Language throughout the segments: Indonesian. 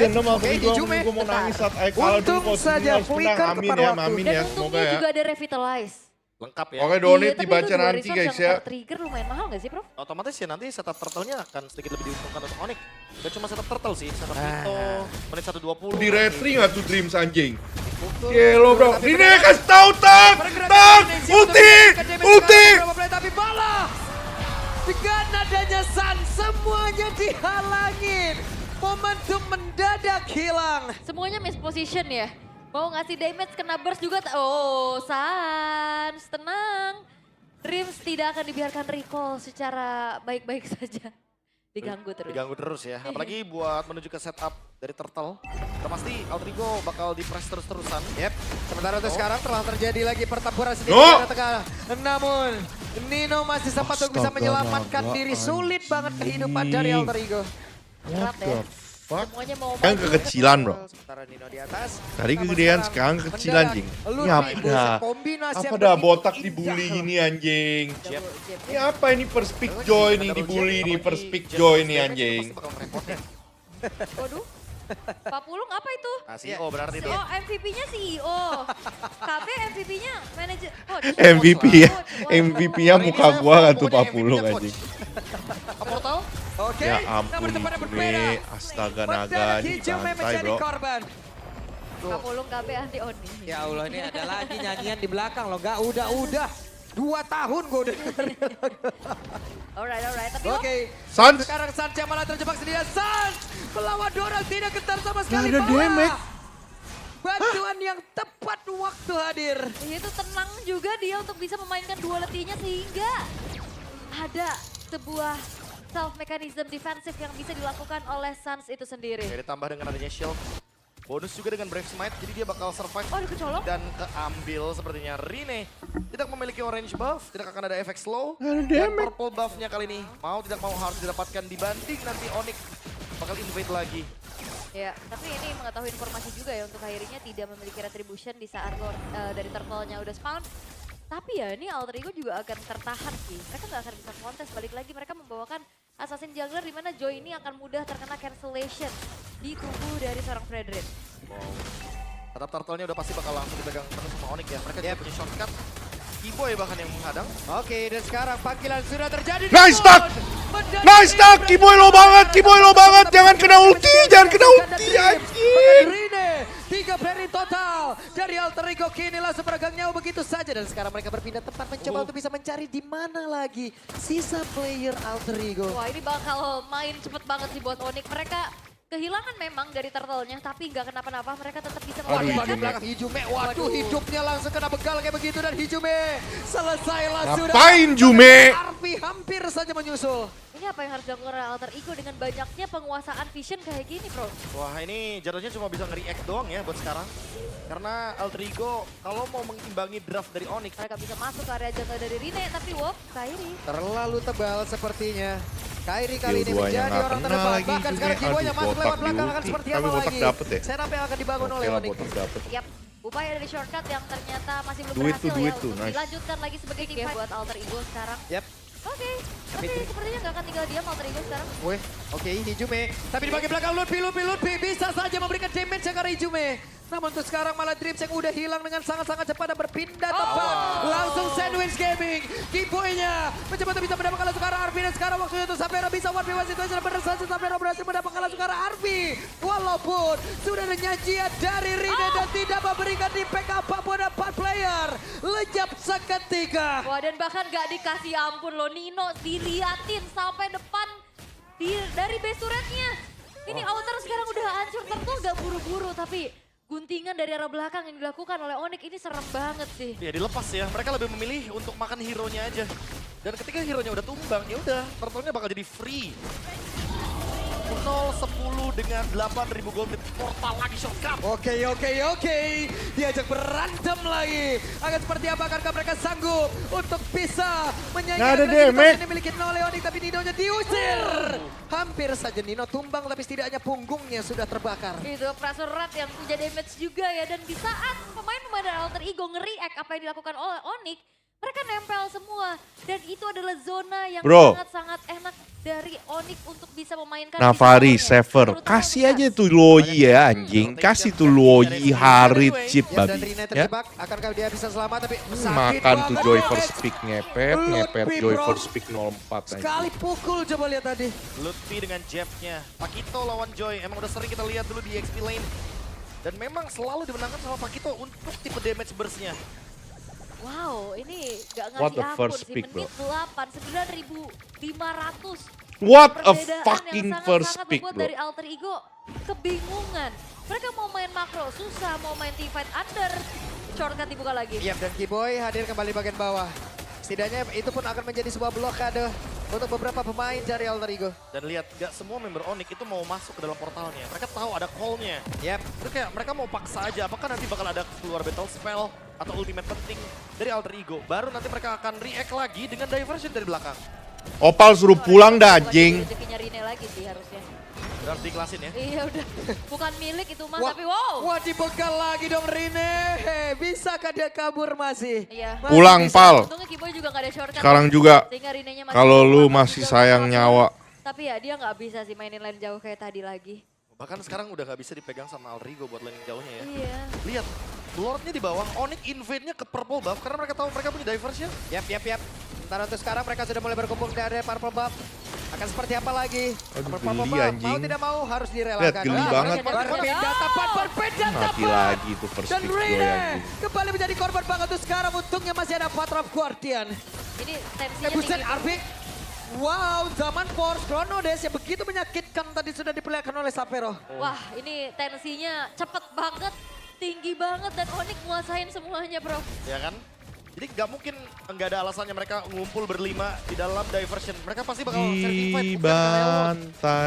Oke, Hijume. Gue mau nangis saat kalah Untung dulu. saja flicker Amin tepat ya, waktu. amin Dan ya. untungnya Semoga ya. juga ada revitalize. Lengkap ya. Oke, donate Iya, tapi dibaca itu dua nanti resource guys yang ya. ter-trigger lumayan mahal gak sih, Prof? Otomatis ya nanti setup turtle-nya akan sedikit lebih diuntungkan untuk Onyx. Gak cuma setup turtle sih, setup Vito, menit 1:20. Di retri nggak tuh Dreams anjing? Betul. Gelo bro. Tapi Ini kasih tahu tak, ulti, ulti. Tapi bola dengan nadanya Sun semuanya dihalangin. Momentum mendadak hilang. Semuanya misposition ya. Mau ngasih damage kena burst juga. Oh, Sans, tenang. Dreams tidak akan dibiarkan recall secara baik-baik saja. Diganggu terus. Diganggu terus ya. Apalagi buat menuju ke setup dari Turtle. Udah pasti Altrigo bakal di-press terus-terusan. Yep. Sementara itu sekarang telah terjadi lagi pertempuran sedikit No! di arah tengah. Namun Nino masih sempat untuk bisa Astaga, menyelamatkan naga, diri. Sulit banget kehidupan dari anjing. Alter Ego. Berat What ya. the fuck? Semuanya mau Kan maju. kekecilan bro. Sementara Nino di atas. Tadi Namun kegedean sekarang kekecilan mendadak anjing. Ludwig Ini apa buset, dah? kombinasi Apa yang dah begitu botak indah. dibully gini anjing? Double jab. Ini apa ini first pick joy nih dibully nih first pick joy nih anjing. Pasti bakal ngerepotin. Waduh. Pak Pulung apa itu? Nah, CEO berarti itu. Oh, MVP-nya CEO. KB MVP-nya manajer. Coach. MVP ya. Coach. MVP-nya muka gua kan tuh Papulung anjing. Portal? Oke, Ya namun ampun tempatnya berbeda. Hijume, astaga naga Mendadak Hijume dibantai menjadi bro. korban. Pak Pulung KB anti Oni. Ya Allah, ini ada lagi nyanyian di belakang loh. Gak udah. 2 tahun gue udah dengerin. Alright. Tapi Oke, Sans. sekarang Sans yang malah terjebak sendirian. Sans melawan Doral tidak gentar sama sekali. ada Bola. damage. Bantuan yang tepat waktu hadir. itu tenang juga dia untuk bisa memainkan duality-nya sehingga ada sebuah self mechanism defensif yang bisa dilakukan oleh Sans itu sendiri. Ya, ditambah dengan adanya shield. Bonus juga dengan Brave Smite, jadi dia bakal survive Oh, ada kecolok. dan keambil sepertinya. Rene tidak memiliki orange buff, tidak akan ada efek slow. Ada Dan damage. purple buff-nya kali ini mau tidak mau harus didapatkan dibanding nanti Onyx bakal invade lagi. Ya, tapi ini mengetahui informasi juga ya untuk akhirnya tidak memiliki retribution di saat dari turtle-nya udah spawn. Tapi ya ini Alter Ego juga akan tertahan sih. Mereka nggak akan bisa kontes. Balik lagi mereka membawakan Assassin Jungler di mana Joy ini akan mudah terkena cancellation di tubuh dari seorang Fredrin. Wow. Tetap turtle-nya udah pasti bakal langsung dipegang terus sama Onyx ya. Mereka juga punya shortcut. Keyboy bahkan yang menghadang. Oke, dan sekarang panggilan sudah terjadi. Nice Namun, stuck! mendadak Nice stuck! Rene Kiboy lo banget! Kiboy lo banget! Jangan kena ulti! Jangan kena ulti anjing! Rene, 3 player in total dari Alter Ego kini langsung peregang nyawa begitu saja. Dan sekarang mereka berpindah tempat mencoba untuk bisa mencari di mana lagi sisa player Alter Ego. Wah ini bakal main cepet banget sih buat Onyx. Mereka kehilangan memang dari turtle-nya tapi nggak kenapa-napa. Mereka tetap bisa Aduh, Di melakukan. belakang Hijume, waduh hidupnya langsung kena begal kayak begitu. Dan Hijume selesailah sudah. Ngapain Jume? Arfi hampir saja menyusul. Ini apa yang harus dilakukan oleh Alter Ego dengan banyaknya penguasaan vision kayak gini bro. Wah ini jatuhnya cuma bisa nge-react doang ya buat sekarang. Karena Alter Ego kalau mau mengimbangi draft dari Onyx. Mereka bisa masuk ke area jungle dari Rene tapi wow, Kairi. Terlalu tebal sepertinya. Kairi kali ini Skill 2-nya menjadi nggak orang kena terdepan. lagi Bahkan Jume. sekarang Kiboynya Aduh, masuk botak lewat belakang akan diulti. seperti Tapi apa botak lagi. dapet ya? Setup yang akan dibangun oleh Oke lah Onyx. botak dapet. Yap, upaya dari shortcut yang ternyata masih belum Duit berhasil tuh, duit ya tuh, untuk nice. dilanjutkan lagi sebagai game buat Alter Ego sekarang. Yap. Oke, Tapi sepertinya nggak akan tinggal diam Alter Ego sekarang. Weh, oke Hijume. Tapi di bagian belakang Lutfi bisa saja memberikan damage ke arah Hijume. Namun untuk sekarang malah Dreams yang udah hilang dengan sangat-sangat cepat dan berpindah tepat. Langsung sandwich gaming. Kiboynya mencoba untuk bisa mendapatkan langsung ke arah Arfi. Dan sekarang waktunya untuk Sapero bisa one v1 situation. Benar saja Sapero berhasil mendapatkan langsung ke arah Arfi. Walaupun sudah ada nyajian dari Rine dan tidak memberikan impact apapun 4 player. Lenyap seketika. Wah dan bahkan nggak dikasih ampun loh Nino diliatin sampai depan dari base turretnya. Ini outer sekarang udah hancur turtle gak buru-buru tapi guntingan dari arah belakang yang dilakukan oleh Onyx ini serem banget sih. Ya dilepas ya, mereka lebih memilih untuk makan hero-nya aja. Dan ketika hero-nya udah tumbang, ya udah, turtle-nya bakal jadi free. 0-10 dengan 8.000 gold portal lagi shortcut. Oke. Diajak berantem lagi. Akan seperti apa? Akankah mereka sanggup untuk bisa menyanyikan Nggak ada situasi damage. yang dimiliki oleh Onyx, tapi Nino-nya diusir. Hampir saja Nino tumbang, tapi setidaknya punggungnya sudah terbakar. Itu pressure rat yang punya damage juga ya. Dan di saat pemain-pemain dari Alter Ego nge-react apa yang dilakukan oleh Onyx, mereka nempel semua. Dan itu adalah zona yang Bro. sangat-sangat enak dari Onyx untuk bisa memainkan Navari, bisa Sever, terutama kasih Lukas. aja tuh Loyi ya anjing. Kasih tuh Loyi, Harit, Chip Ya, dan babi. Rina Ya. terjebak, akankah dia bisa selamat tapi sakit Makan tuh banget. Joy First Pick ngepet Lutfi, Joy bro. First Pick 04 anjing. Sekali pukul coba lihat tadi. Lutfi dengan jabnya. Pakito lawan Joy. Emang udah sering kita lihat dulu di XP lane. Dan memang selalu dimenangkan sama Pakito untuk tipe damage burst-nya. Wow, ini gak What ngasih the ampun first sih. pick, bro? Menit 8, 9.500. What a Perbedaan fucking yang first sangat-sangat pick membuat bro. dari Alter Ego kebingungan. Mereka mau main makro susah, mau main teamfight under. Shortcut dibuka lagi. Yap, dan Kiboy hadir kembali bagian bawah. Setidaknya itu pun akan menjadi sebuah blokade untuk beberapa pemain dari Alter Ego. Dan lihat, gak semua member Onyx itu mau masuk ke dalam portalnya. Mereka tahu ada call-nya. Yap. Itu kayak mereka mau paksa aja, apakah nanti bakal ada keluar battle spell atau ultimate penting dari Alter Ego. Baru nanti mereka akan react lagi dengan diversion dari belakang. Opal suruh pulang dah anjing. Rezekinya Rine lagi sih harusnya. Udah harus diiklasin ya. Iya udah, bukan milik itu mah, Wah, tapi wow. Wah, dibegal lagi dong Rine. Bisakah dia kabur masih? Iya. Masih Pulang bisa. Pal. Untungnya Kiboy juga gak ada shortcut. Sekarang juga Sehingga Rinenya masih kalau lu keluar, masih juga sayang keluar. nyawa. Tapi ya dia gak bisa sih mainin lane jauh kayak tadi lagi. Bahkan sekarang udah gak bisa dipegang sama Alter Ego buat laning jauhnya ya. Iya. Lihat, Lordnya di bawah, Onyx invade-nya ke purple buff karena mereka tahu mereka punya diversion. Yap. Sementara untuk sekarang mereka sudah mulai berkumpul dari purple buff. Akan seperti apa lagi? Aduh, Purple geli, buff, anjing. mau tidak mau harus direlakan. Lihat, geli banget. Berpindah tepat, berpindah Mati tepat. lagi tuh first Dan pick gue Rine anjing. kembali menjadi korban banget tuh sekarang. Untungnya masih ada Patra Guardian. Ini tensinya Buset, tinggi. Arfi. Wow, zaman Force Chrono Days yang begitu menyakitkan tadi sudah diperlihatkan oleh Sapero. Wah ini tensinya cepet banget, tinggi banget dan Onyx nguasain semuanya bro. Ya kan? Jadi nggak mungkin nggak ada alasannya mereka ngumpul berlima di dalam diversion. Mereka pasti bakal certified bukan karena Lord.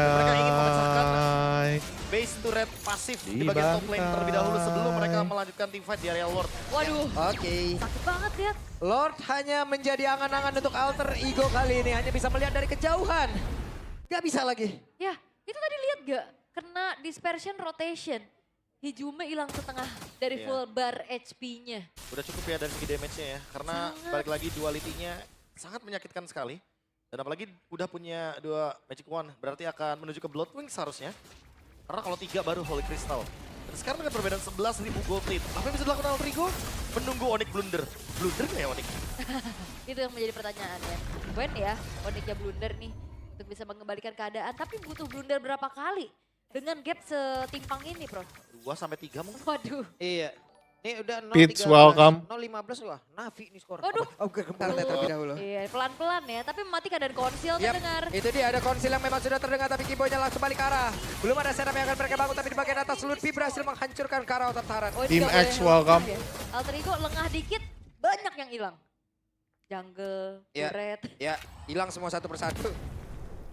Mereka ingin memecahkan Dibantai. base turret pasif di bagian top lane terlebih dahulu sebelum mereka melanjutkan teamfight di area Lord. Waduh, Oke. sakit banget lihat. Lord hanya menjadi angan-angan untuk Alter Ego kali ini. Hanya bisa melihat dari kejauhan. Gak bisa lagi. Ya itu tadi lihat gak? Kena dispersion rotation. Hijume hilang setengah dari Iya. full bar HP-nya. Udah cukup ya dari segi damage-nya ya. Karena Sangat. balik lagi duality-nya sangat menyakitkan sekali. Dan apalagi udah punya 2 Magic Wand. Berarti akan menuju ke Bloodwing seharusnya. Karena kalau 3 baru Holy Crystal. Dan sekarang dengan perbedaan 11.000 gold lead. Apa yang bisa dilakukan Alter Ego? Menunggu Onyx blunder. Blunder nggak ya Onyx? Itu yang menjadi pertanyaannya. When ya Onyxnya blunder nih untuk bisa mengembalikan keadaan. Tapi butuh blunder berapa kali? Dengan gap setimpang ini bro. 2-3 mungkin. Waduh. Iya. Ini udah 0-13. Pits welcome. 0-15 wah. Navi nih skor. Waduh. Oke, kembali terlebih dahulu. Iya pelan-pelan ya. Tapi mematikan dan konsil Yap, terdengar. itu dia ada konsil yang memang sudah terdengar tapi Kiboynya langsung balik ke arah. Belum ada setup yang akan mereka bangun tapi di bagian atas Lutfi berhasil menghancurkan Karao Tataran. Oh, ini Team nggak boleh X lengah welcome. ya. Alter Ego lengah dikit, banyak yang hilang. Jungle, Ya. turret, Ya, hilang semua satu persatu.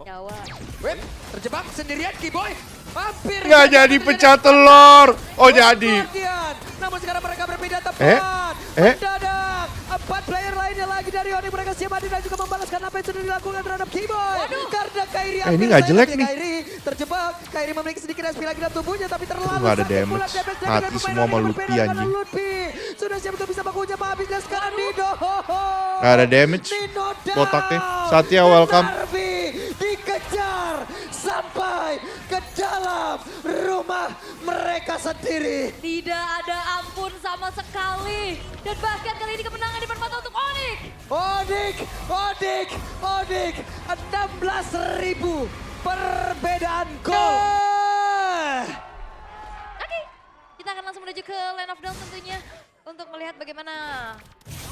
nyawa. Wait, terjebak sendirian Kiboy. Hampir. Nggak jadi pecah telur. Oh jadi. Guardian. Namun sekarang mereka berpindah tepat. Eh? Mendadak. 4 player lainnya lagi dari Onyx mereka siap hadir dan juga membalaskan apa yang sudah dilakukan terhadap Kiboy. Karena Kairi ini hampir nggak saja jelek dia, nih. Kairi terjebak. Kairi memiliki sedikit SP lagi dalam tubuhnya tapi terlalu Nggak ada sakit pula damage. dari Mati pemain semua sama yang Lutfi, berbeda dengan anjing. Lutfi. Sudah siap untuk bisa bakunya habis dan sekarang Nido. Nggak ada damage. Nino down. Botaknya. Satya welcome. Narvi dikejar sampai ke dalam rumah mereka sendiri. Tidak ada ampun sama sekali. Dan bahkan kali ini kemenangan dipermata untuk Onyx. Odik, 16.000 perbedaan gol. Oke, kita akan langsung menuju ke Land of Dawn tentunya. Untuk melihat bagaimana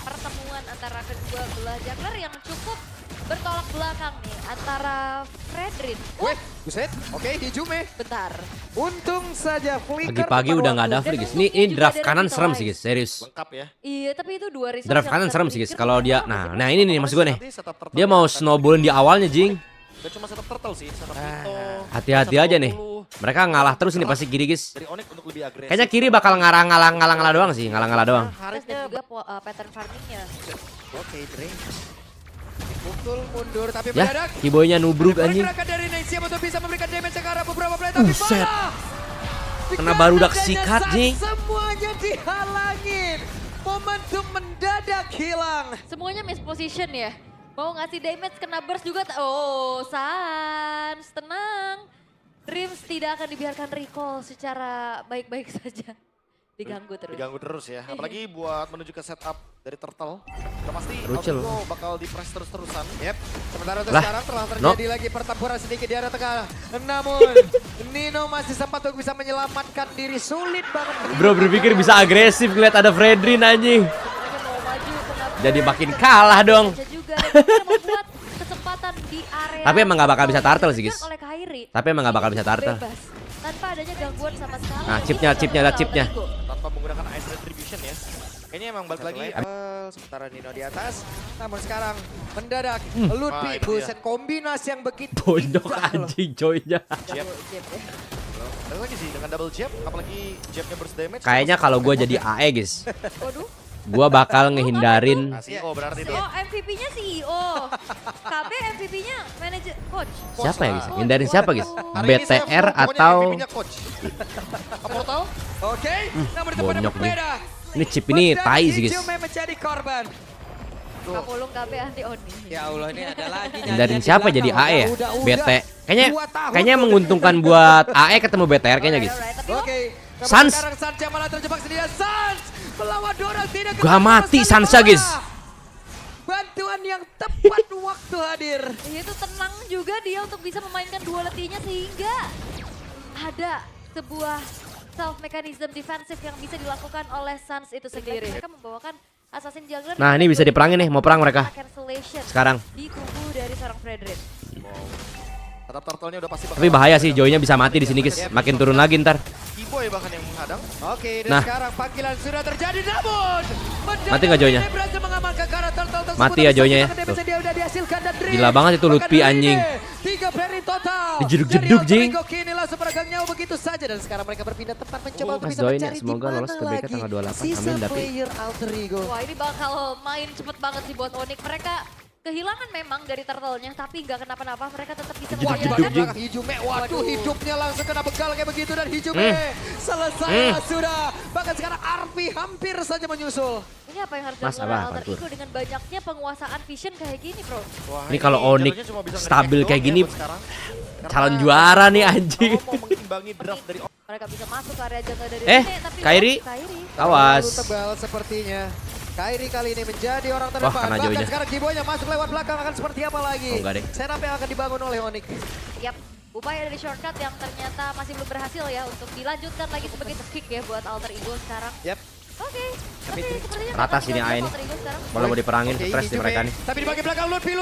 pertemuan antara kedua belah jungler yang cukup bertolak belakang nih. Antara Fredrin. Wih, buset. Oke, Hijume. Bentar. Untung saja flicker. Pagi-pagi tepat udah nggak ada waktu. free guys. untungnya Ini juga draft dari kanan Vita serem Light. sih guys, serius. Lengkap ya. Iya, tapi itu 2 resource Draft yang kanan serem sih guys. terpikir Kalau dia, memang nah ini nih maksud gue nih. Nanti setup turtle Dia mau akan- snowballin di awalnya jing. Gak cuma setup turtle sih, setup Vito. Hati-hati setup aja nih. 20. Mereka ngalah terus ini pasti kiri guys. Dari Onyx untuk lebih agresif. Kayaknya kiri bakal ngalah doang sih, ngalah doang. Terus dan juga pattern farmingnya. Oke, Dre. Dipukul mundur tapi Ya, mendadak. Kiboynya nubruk anjing. Pergerakan dari Next siap untuk bisa memberikan damage ke arah beberapa player tapi Buset. malah Kena barudak dikarenakan sikat, saat Jing. Semuanya dihalangin. Momentum mendadak hilang. Semuanya misposition ya. Mau ngasih damage kena burst juga. Oh, Sans, tenang. Dreams tidak akan dibiarkan recall secara baik-baik saja. Diganggu terus. Diganggu terus ya. Apalagi buat menuju ke setup dari Turtle. Udah pasti Rucel. Altrigo bakal di-press terus-terusan. Yep. Sementara untuk Lah, sekarang telah no. terjadi lagi pertempuran sedikit di area tengah. Namun Nino masih sempat untuk bisa menyelamatkan diri, sulit banget. Bro berpikir bisa agresif ngeliat ada Fredrin anjing. Sebenarnya mau maju kena Jadi burst. makin kalah dong. Bisa juga dan bisa membuat kesempatan di area. Tapi emang nggak bakal bisa turtle sih, guys. Oleh Kairi. Tapi emang nggak bakal bisa turtle. Bebas. Tanpa adanya gangguan sama sekali. Nah, Dan chipnya, bisa chipnya, melawan chipnya. Alter Ego. Tanpa menggunakan Ice Retribution ya. Kayaknya emang balik lagi. Sementara Nino di atas. Namun sekarang mendadak Wah, Lutfi itu buset kombinasi yang begitu Bonyok indah loh. anjing joynya. Jab. Jab ya. Balik lagi sih dengan double jab. Apalagi jabnya burst damage. Kayaknya kalau gue jadi AE guys, Waduh. gue bakal ngehindarin. Nah, CEO berarti itu. Oh, MVP-nya CEO. KB MVP-nya manajer coach. Siapa ya guys? Hindarin siapa guys? Hari ini saya BTR pokoknya atau MVP-nya coach. Portal? Oke, namun itu pada bonyok nih. berbeda. Ini chip ini tai sih guys. Ijume menjadi korban. Kapulung KB anti Oni. Ya Allah, ini ada lagi Hindarin nyanyian di siapa belakang. jadi AE ya? Udah, BT. Kayaknya 2 tahun kayaknya udah menguntungkan buat AE ketemu BTR kayaknya guys. Alright, tapi Oke. namun Sans. Sekarang Sans yang malah terjebak sendirian. Sans melawan Dorang tidak Gua ketemu mati sama Sansa, sekali guys. bola. Bantuan yang tepat waktu hadir. itu tenang juga dia untuk bisa memainkan dua letinya sehingga ada sebuah self mechanism defensif yang bisa dilakukan oleh Sans itu sendiri. Mereka membawakan Assassin Jungler. Nah ini bisa diperangin nih, mau perang mereka Cancellation sekarang. di tubuh dari seorang Fredrin. Tetap turtle-nya udah pasti bakal. Tapi bahaya sih, Joynya bisa mati di sini guys. Makin turun lagi ntar. Keyboy bahkan yang menghadang. Oke, dan Nah. sekarang panggilan sudah terjadi namun Mati nggak Joynya? Ini berhasil mengamankan karakter tersebut. Mati ya Joynya ya, Tapi damage tuh. Dia udah dihasilkan dan Dream. Gila banget itu Bahkan Lutfi, Dream anjing. 3 Fredrin total. Dijeduk-jeduk, Jadi Jing. Alter Ego kini langsung peregang nyawa begitu saja dan sekarang mereka berpindah tempat mencoba untuk Mas bisa doain ya, mencari semoga di lolos mana ke BK lagi tanggal 28. sisa Amin, Dapi. player Alter Ego. Wah ini bakal main cepet banget sih buat Onyx. Mereka kehilangan memang dari turtle-nya tapi nggak kenapa-napa. Mereka tetap bisa Wah, di Jeduk-jeduk, bagian Jing. belakang Ijume, waduh hidupnya langsung kena begal kayak begitu dan Ijume selesai sudah. Bahkan sekarang Arpi hampir saja menyusul. Ini apa yang harus Mas, dilakukan apa? Alter Bantu. Ego dengan banyaknya penguasaan vision kayak gini bro. Wah, Ini kalau Onyx jalurnya cuma bisa stabil nge-react kayak doang gini, ya buat sekarang. calon Karena juara nih anjing. Mau mengimbangi draft dari Mereka bisa masuk ke area jungle dari Eh, Rene, tapi Kairi. Kairi. Awas. Terlalu tebal sepertinya. Kairi kali ini menjadi orang Wah, terdepan. kena Bahkan Joy-nya. sekarang Kiboynya masuk lewat belakang akan seperti apa lagi? Oh, enggak deh. Setup yang akan dibangun oleh Onyx. Yap, upaya dari shortcut yang ternyata masih belum berhasil ya untuk dilanjutkan lagi sebagai kick ya buat Alter Ego sekarang. Yap. Oke, tapi sepertinya Rata nggak sini akan A ini. dibantu Alter Ego sekarang. Kalau mau diperangin, Oke, stres di Ijume. mereka nih. Tapi di bagian belakang Lutfi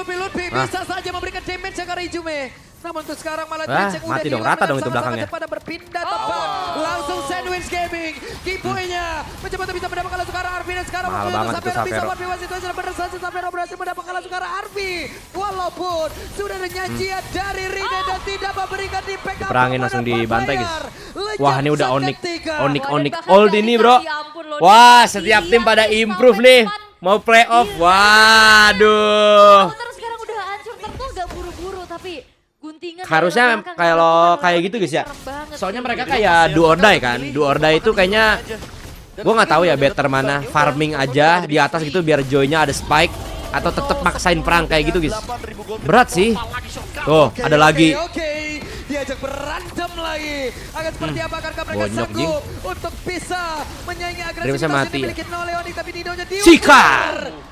Ah. bisa saja memberikan damage ke Ijume. Namun untuk sekarang malah Wah, Dreams yang mati udah dong, hilang rata dong dengan itu sangat-sangat belakangnya. cepat dan berpindah tepat. Langsung Sandwich Gaming. Kiboynya mencoba untuk bisa mendapatkan langsung ke arah Arfi dan sekarang Mahal waktu banget itu Sapero bisa Sapero. one v one situasi dan berhasil Sapero berhasil mendapatkan langsung ke arah Arfi. Walaupun sudah ada nyajian dari Rine dan tidak memberikan impact Diperangin apapun langsung kepada dibantai, player. guys. Legend Wah, ini udah Onyx. seketika. Onyx Wah, dan Onyx bahkan old dari ini, Bro. ya ampun loh, Wah, dia setiap tim diam pada nih improve sampai nih. depan. Mau playoff. Gila. Waduh. Counter sekarang udah hancur, Turtle gak buru-buru tapi guntingan dari Harusnya belakang kalau dilakukan kayak oleh gitu guys ya. serem banget Soalnya sih. mereka kayak do or die kan. Do or die itu kayaknya gua nggak tahu ya better mana. Farming aja di atas gitu biar Joy-nya ada spike atau tetap maksain perang kayak gitu guys. Berat sih. Tuh, Oke, ada lagi. Oke, diajak berantem lagi. Akan seperti apa akankah mereka Bonyok, sanggup Jing. untuk bisa menyaingi Dreamsnya agresivitas mati yang ya. dimiliki oleh Onyx tapi Nidonya Sika!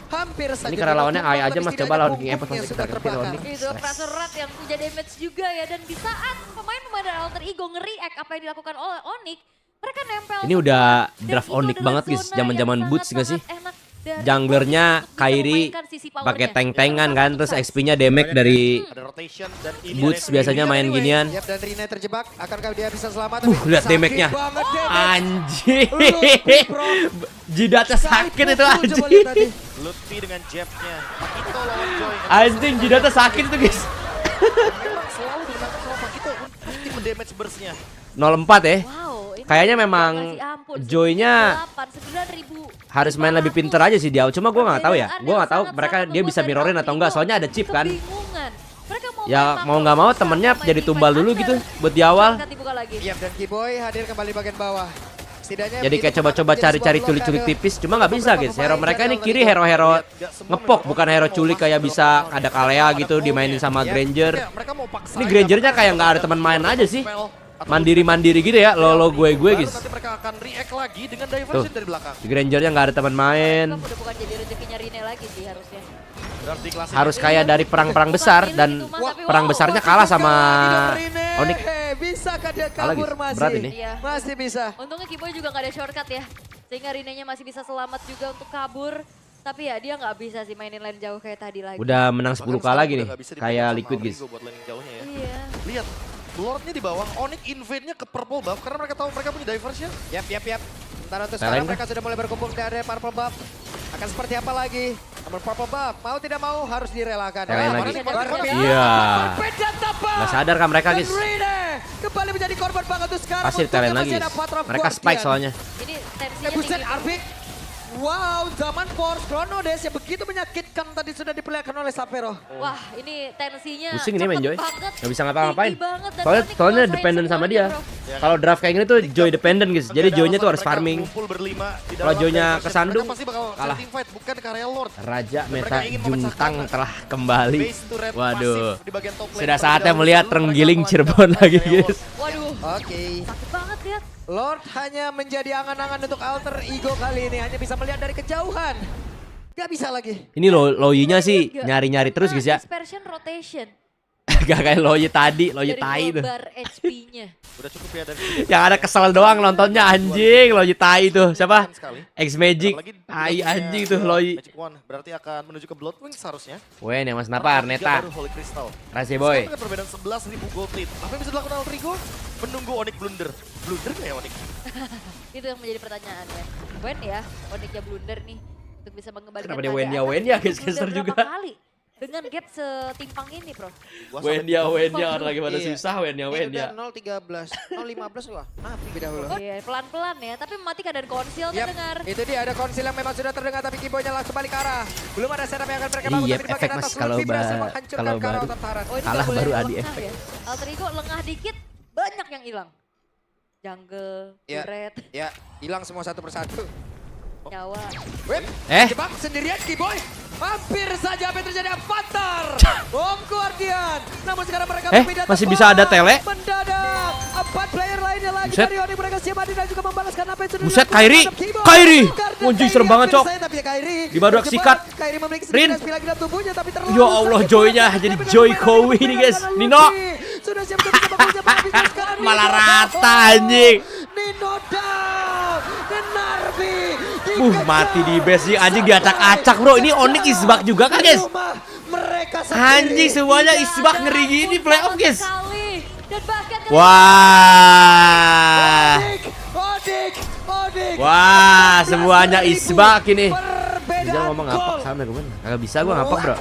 Hampir saja. Ini karena lawannya dilakukan, AI aja, tapi Mas. setidaknya Coba lawan King punggungnya Epos nanti sudah kita ngerti terbakar. Onyx. Itu pressure rat yang punya damage juga ya dan di saat pemain-pemain dari Alter Ego nge-react apa yang dilakukan oleh Onyx, mereka nempel. Ini semua. udah Dan draft itu Onyx adalah banget guys, zona zaman-zaman yang Boots nggak sih? sangat-sangat enak dari Junglernya Onyx untuk bisa Kairi memainkan sisi pakai powernya. tank-tankan kan, terus XP-nya damage dari ada rotation dan ini Boots ada biasanya main Anyway, ginian. Yap, dan Rina terjebak. Akankah dia bisa selamat? Lihat Sakit damage-nya. banget damage. Anjing. Lutfi, bro. Jidatnya sakit itu Coba lihat anjing. tadi. Lutfi dengan jabnya. Pakito lawan Joy. Anjing jidatnya sakit itu guys. Memang selalu digunakan sama Pakito untuk mendamage burst-nya. 04 ya. Wow, ini Kayaknya memang kasih ampun, Joy-nya 9.000. harus main lebih pinter aja sih dia. Cuma gua nggak tahu ya. Gua nggak tahu mereka dia bisa mirrorin atau enggak. Soalnya ada chip kan. Kebingungan. Mereka mau Ya main mau makro, nggak mau bisa temennya main jadi defense tumbal dulu under. gitu buat di awal. Shortcut dibuka lagi. Yap, dan Kiboy hadir kembali bagian bawah. Setidaknya Jadi kayak itu coba-coba menjadi cari-cari sebuah culik-culik blokade. tipis. Cuma nggak bisa guys. Hero mereka ini Alter kiri Ego. hero-hero ngepok, bukan hero culik kayak bisa ada Kalea gitu dimainin sama Granger. Mereka mau paksa. Ini Grangernya kayak nggak ada teman main aja sih. Mandiri-mandiri gitu ya, lo gue guys. Nanti mereka akan react lagi dengan diversion dari belakang. Di Grangernya nggak ada teman main. Itu udah bukan jadi rezekinya Rine lagi sih harusnya. Berarti kelas Harus kayak dari perang-perang besar dan perang besarnya kalah sama Onyx. Bisakah dia Kalah, kabur guys. masih? Berat ini. Iya. Masih bisa. Untungnya Kiboy juga nggak ada shortcut ya. Sehingga Rinenya masih bisa selamat juga untuk kabur. Tapi ya dia nggak bisa sih mainin lane jauh kayak tadi lagi. Udah menang 10k lagi nih, kayak Liquid guys. Buat lane jauhnya ya. Iya. Lihat, Lordnya di bawah, Onyx invade-nya ke purple buff karena mereka tahu mereka punya diversion. Yap. Sementara untuk Lain sekarang kah? mereka sudah mulai berkumpul dari purple buff. Akan seperti apa lagi? Namun purple buff, mau tidak mau harus direlakan. Lain lagi. Berbeda. Iya. Berbeda tepat. Nggak sadar kan mereka guys. Dan Rine kembali menjadi korban banget tuh sekarang. Pasti Untungnya talent lagi masih guys. ada Patra Mereka spike Guardian. soalnya. Ini tensinya Buset tinggi. Arvik. Wow, zaman Force Chrono Des yang begitu menyakitkan tadi sudah diperlihatkan oleh Sapero. Wah ini tensinya Pusing ini main cepet Joy. banget, Nggak bisa ngapa-ngapain. tinggi banget, dan Soalnya Onyx soalnya nguasain dependen sama semuanya, dia. bro. Kalau draft kayak gini tuh Joy dependent guys. Jadi Ada Joy-nya tuh alasan harus mereka farming. ngumpul berlima di Kalau dalam Joy-nya diversion. kesandung, Mereka pasti bakal kalah. team fight, bukan ke area Lord. Raja Dan meta mereka ingin memecahkan Juntang telah kembali. base turret Waduh. pasif di bagian top lane. Sudah Terlebih saatnya dahulu melihat sebelum mereka Renggiling melanjutkan Cirebon fight lagi area Lord. guys. Waduh, Oke. sakit banget lihat. Lord hanya menjadi angan-angan untuk alter ego kali ini. Hanya bisa melihat dari kejauhan. Gak bisa lagi. Ini Loyi-nya sih Enggak. nyari-nyari terus guys ya. Dispersion rotation. Gak kayak Loyi tadi, Loyi Dari tai tuh. bar HP-nya. Udah cukup ya dari Yang ada kesel doang nontonnya anjing, Loyi tai tuh. Siapa? sekali. X Magic. Apalagi Tai punya anjing tuh dua Loyi. Magic Wand berarti akan menuju ke Bloodwing seharusnya. Wen yang Mas Karena Napar, tiga Neta. baru Holy Crystal. Rahasia boy. Sekarang dengan perbedaan 11.000 gold lead. Apa yang bisa dilakukan Altrigo? Menunggu Onyx blunder. Blunder nggak ya Onyx? Itu yang menjadi pertanyaan ya. Wen ya, Onyxnya blunder nih. Untuk bisa mengembalikan Kenapa dia keadaan. Wen ya Tapi guys, blunder caster berapa juga. kali? Dengan gap setimpang ini bro. Gua Wen sampai- ya orang lagi pada Iya. susah Wen ya. Ini udah 0-13, 0-15 wah. Mati lebih dahulu. Iya, pelan-pelan ya. Tapi mematikan dan konsil Yap, terdengar. itu dia ada konsil yang memang sudah terdengar tapi Kiboynya langsung balik ke arah. Belum ada setup yang akan mereka bangun Iya, tapi di bagian efek, atas Mas, Lord kalau Vibrasi ba- menghancurkan kalau ke arah baru. Otak-Taran. Oh ini Kalah nggak boleh baru adi lengah efek. ya. Alter Ego lengah dikit, banyak yang hilang. Jungle, Ya. turret, Ya, hilang semua satu persatu. nyawa. Whip, jebak sendirian Kiboy. Hampir saja apa yang terjadi Avatar. Bom Guardian. Namun sekarang mereka berpindah masih tempat. bisa ada tele? Mendadak. 4 player lainnya lagi Buset. dari Onyx mereka siap hadir dan juga membalaskan apa yang sudah Buset, dilakukan Kairi. terhadap Kiboy. Kairi. Garden Anjing, Kairi serem banget, hampir Cok. saja, tapi Kairi Di badak terjebak. sikat. Kairi memiliki Rin. sedikit lagi dalam tubuhnya tapi terlalu Ya Allah, sakit Joy-nya banget. jadi Tapi Joy dengan Kowi permainan nih, guys. dengan Nino. Luffy. Sudah siap untuk bisa bekerja menghabiskan sekarang Malah Nino. rata, anjing. Nino down. Dan Narvi. Mati di base sih anjing diacak-acak bro. Ini Onyx isbak juga kan guys? Mereka Anjing semuanya isbak ngeri gini playoff guys. Sekali. Dan bahkan Wah. Odik. Wah, semuanya isbak ini. Perbedaan Rizal ngomong ngapak gol. sama gue. Kagak bisa gue ngapak bro.